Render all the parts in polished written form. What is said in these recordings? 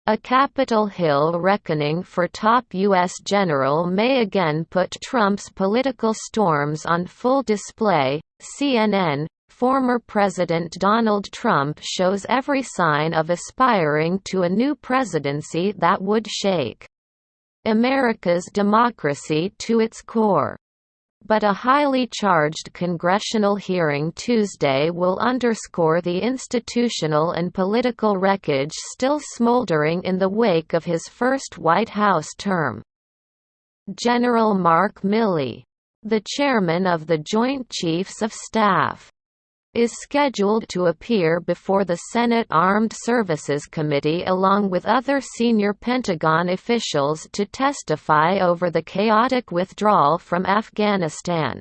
A Capitol Hill reckoning for top U.S. general may again put Trump's political storms on full display. CNN, former President Donald Trump shows every sign of aspiring to a new presidency that would shake America's democracy to its core. But a highly charged congressional hearing Tuesday will underscore the institutional and political wreckage still smoldering in the wake of his first White House term. General Mark Milley, the chairman of the Joint Chiefs of Staff, is scheduled to appear before the Senate Armed Services Committee along with other senior Pentagon officials to testify over the chaotic withdrawal from Afghanistan.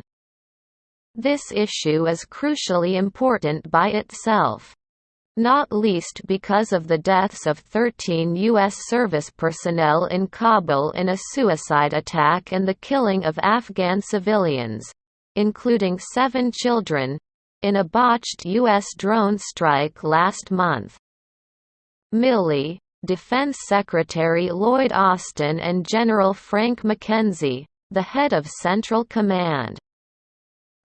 This issue is crucially important by itself, not least because of the deaths of 13 U.S. service personnel in Kabul in a suicide attack and the killing of Afghan civilians, including 7 children, in a botched U.S. drone strike last month. Milley, Defense Secretary Lloyd Austin and General Frank McKenzie, the head of Central Command,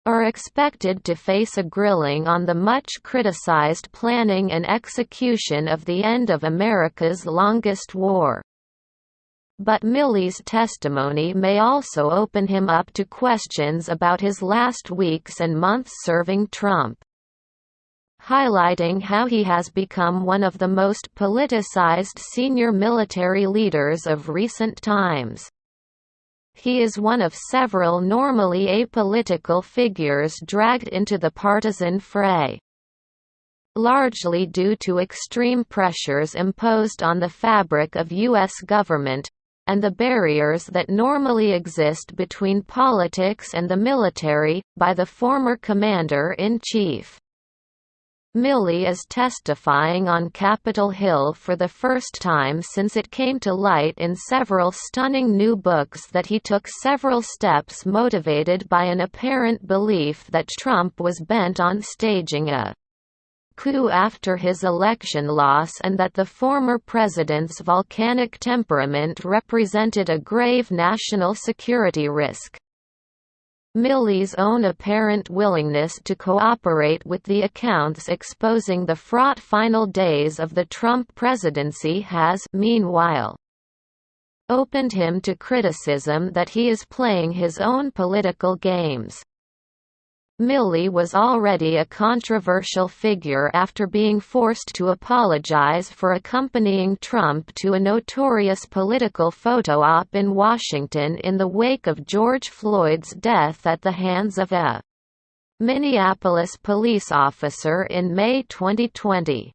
are expected to face a grilling on the much-criticized planning and execution of the end of America's longest war. But Milley's testimony may also open him up to questions about his last weeks and months serving Trump, highlighting how he has become one of the most politicized senior military leaders of recent times. He is one of several normally apolitical figures dragged into the partisan fray, largely due to extreme pressures imposed on the fabric of U.S. government, and the barriers that normally exist between politics and the military, by the former Commander-in-Chief. Milley is testifying on Capitol Hill for the first time since it came to light in several stunning new books that he took several steps motivated by an apparent belief that Trump was bent on staging a coup after his election loss and that the former president's volcanic temperament represented a grave national security risk. Milley's own apparent willingness to cooperate with the accounts exposing the fraught final days of the Trump presidency has, meanwhile, opened him to criticism that he is playing his own political games. Milley was already a controversial figure after being forced to apologize for accompanying Trump to a notorious political photo op in Washington in the wake of George Floyd's death at the hands of a Minneapolis police officer in May 2020.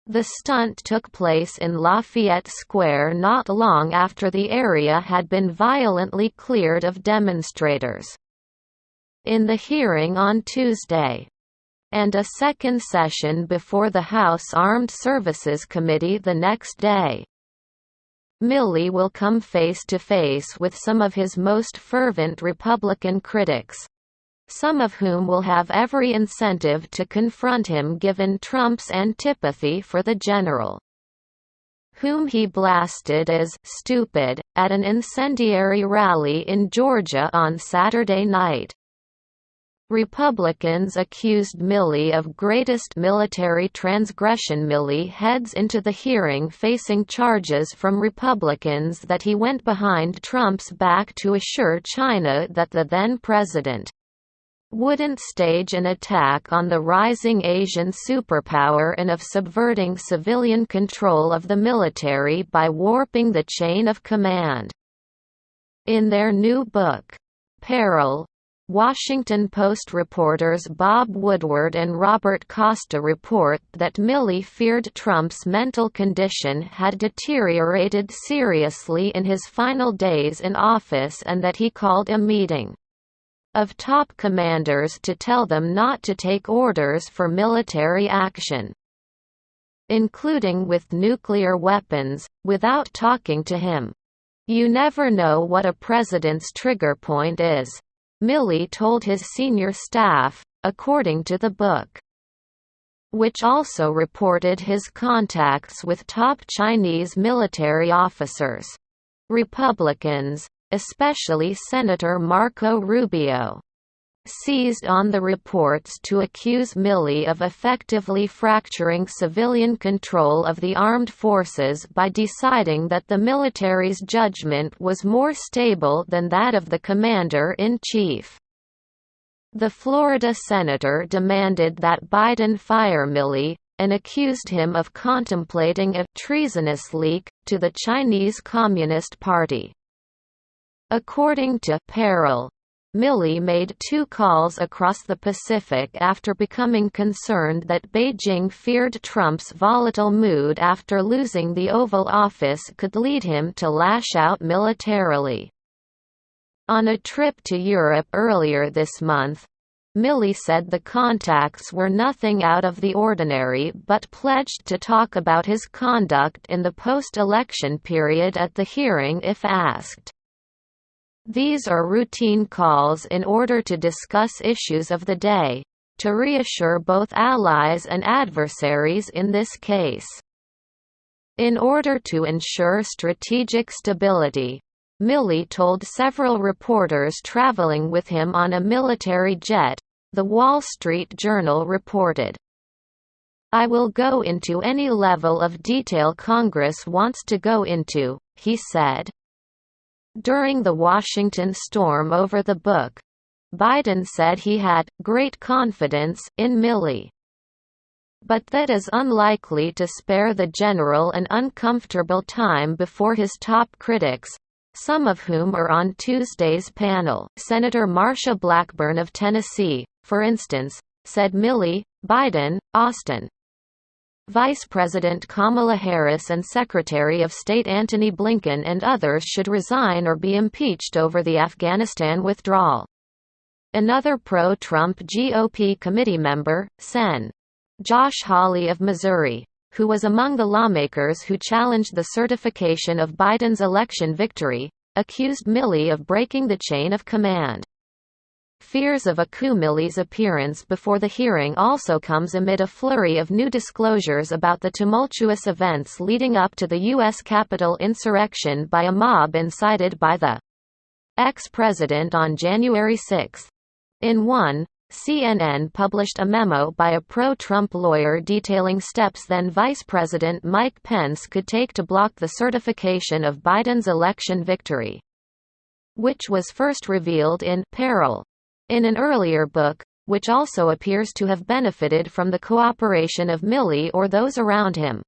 The stunt took place in Lafayette Square not long after the area had been violently cleared of demonstrators. In the hearing on Tuesday, and a second session before the House Armed Services Committee the next day, Milley will come face-to-face with some of his most fervent Republican critics, some of whom will have every incentive to confront him given Trump's antipathy for the general, whom he blasted as "stupid" at an incendiary rally in Georgia on Saturday night. Republicans accused Milley of greatest military transgression. Milley heads into the hearing facing charges from Republicans that he went behind Trump's back to assure China that the then-president wouldn't stage an attack on the rising Asian superpower and of subverting civilian control of the military by warping the chain of command. In their new book, Peril, Washington Post reporters Bob Woodward and Robert Costa report that Milley feared Trump's mental condition had deteriorated seriously in his final days in office and that he called a meeting of top commanders to tell them not to take orders for military action, including with nuclear weapons, without talking to him. "You never know what a president's trigger point is," Milley told his senior staff, according to the book. which also reported his contacts with top Chinese military officers. Republicans, especially Senator Marco Rubio, seized on the reports to accuse Milley of effectively fracturing civilian control of the armed forces by deciding that the military's judgment was more stable than that of the commander-in-chief. The Florida senator demanded that Biden fire Milley, and accused him of contemplating a treasonous leak to the Chinese Communist Party. According to Perel, Milley made 2 calls across the Pacific after becoming concerned that Beijing feared Trump's volatile mood after losing the Oval Office could lead him to lash out militarily. On a trip to Europe earlier this month, Milley said the contacts were nothing out of the ordinary but pledged to talk about his conduct in the post-election period at the hearing if asked. These are routine calls in order to discuss issues of the day, to reassure both allies and adversaries in this case. In order to ensure strategic stability, Milley told several reporters traveling with him on a military jet, The Wall Street Journal reported. "I will go into any level of detail Congress wants to go into," he said. During the Washington storm over the book, Biden said he had "great confidence" in Milley, but that is unlikely to spare the general an uncomfortable time before his top critics, some of whom are on Tuesday's panel. Senator Marsha Blackburn of Tennessee, for instance, said Milley, Biden, Austin. Vice President Kamala Harris and Secretary of State Antony Blinken and others should resign or be impeached over the Afghanistan withdrawal. Another pro-Trump GOP committee member, Sen. Josh Hawley of Missouri, who was among the lawmakers who challenged the certification of Biden's election victory, accused Milley of breaking the chain of command. Fears of a coup. Milley's appearance before the hearing also comes amid a flurry of new disclosures about the tumultuous events leading up to the U.S. Capitol insurrection by a mob incited by the ex-president on January 6. In one, CNN published a memo by a pro-Trump lawyer detailing steps then Vice President Mike Pence could take to block the certification of Biden's election victory, which was first revealed in Peril, in an earlier book, which also appears to have benefited from the cooperation of Milley or those around him.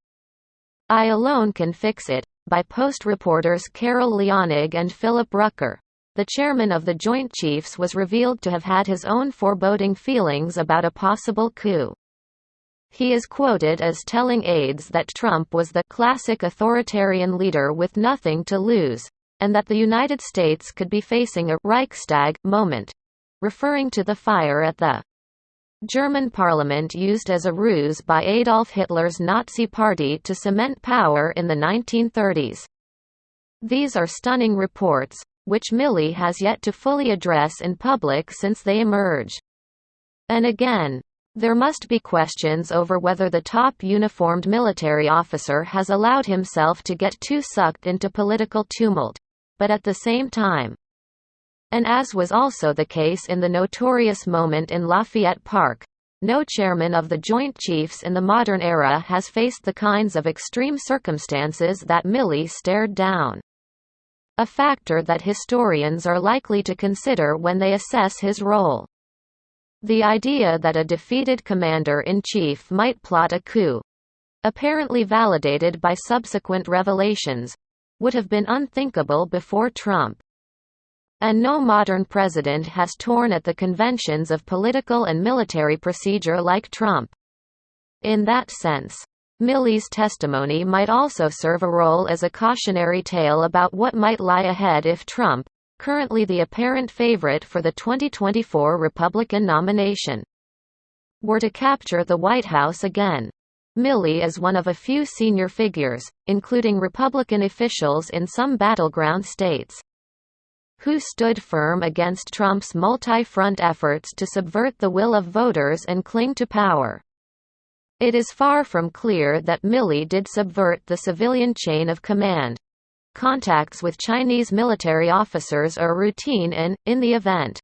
I Alone Can Fix It, by Post reporters Carol Leonig and Philip Rucker. The chairman of the Joint Chiefs was revealed to have had his own foreboding feelings about a possible coup. He is quoted as telling aides that Trump was the classic authoritarian leader with nothing to lose, and that the United States could be facing a Reichstag moment, referring to the fire at the German parliament used as a ruse by Adolf Hitler's Nazi Party to cement power in the 1930s. These are stunning reports, which Milley has yet to fully address in public since they emerge. And again, there must be questions over whether the top uniformed military officer has allowed himself to get too sucked into political tumult, but at the same time, and as was also the case in the notorious moment in Lafayette Park, no chairman of the Joint Chiefs in the modern era has faced the kinds of extreme circumstances that Milley stared down. A factor that historians are likely to consider when they assess his role. The idea that a defeated commander-in-chief might plot a coup, apparently validated by subsequent revelations, would have been unthinkable before Trump. And no modern president has torn at the conventions of political and military procedure like Trump. In that sense, Milley's testimony might also serve a role as a cautionary tale about what might lie ahead if Trump, currently the apparent favorite for the 2024 Republican nomination, were to capture the White House again. Milley is one of a few senior figures, including Republican officials in some battleground states, who stood firm against Trump's multi-front efforts to subvert the will of voters and cling to power. It is far from clear that Milley did subvert the civilian chain of command. Contacts with Chinese military officers are routine in the event.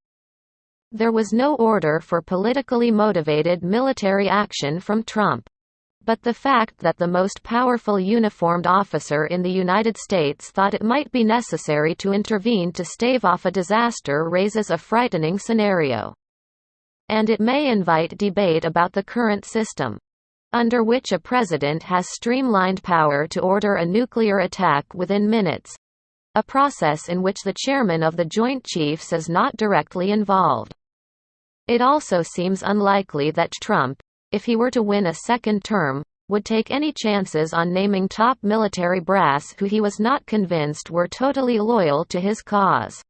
There was no order for politically motivated military action from Trump. But the fact that the most powerful uniformed officer in the United States thought it might be necessary to intervene to stave off a disaster raises a frightening scenario. And it may invite debate about the current system, under which a president has streamlined power to order a nuclear attack within minutes, a process in which the chairman of the Joint Chiefs is not directly involved. It also seems unlikely that Trump, if he were to win a second term, would take any chances on naming top military brass who he was not convinced were totally loyal to his cause.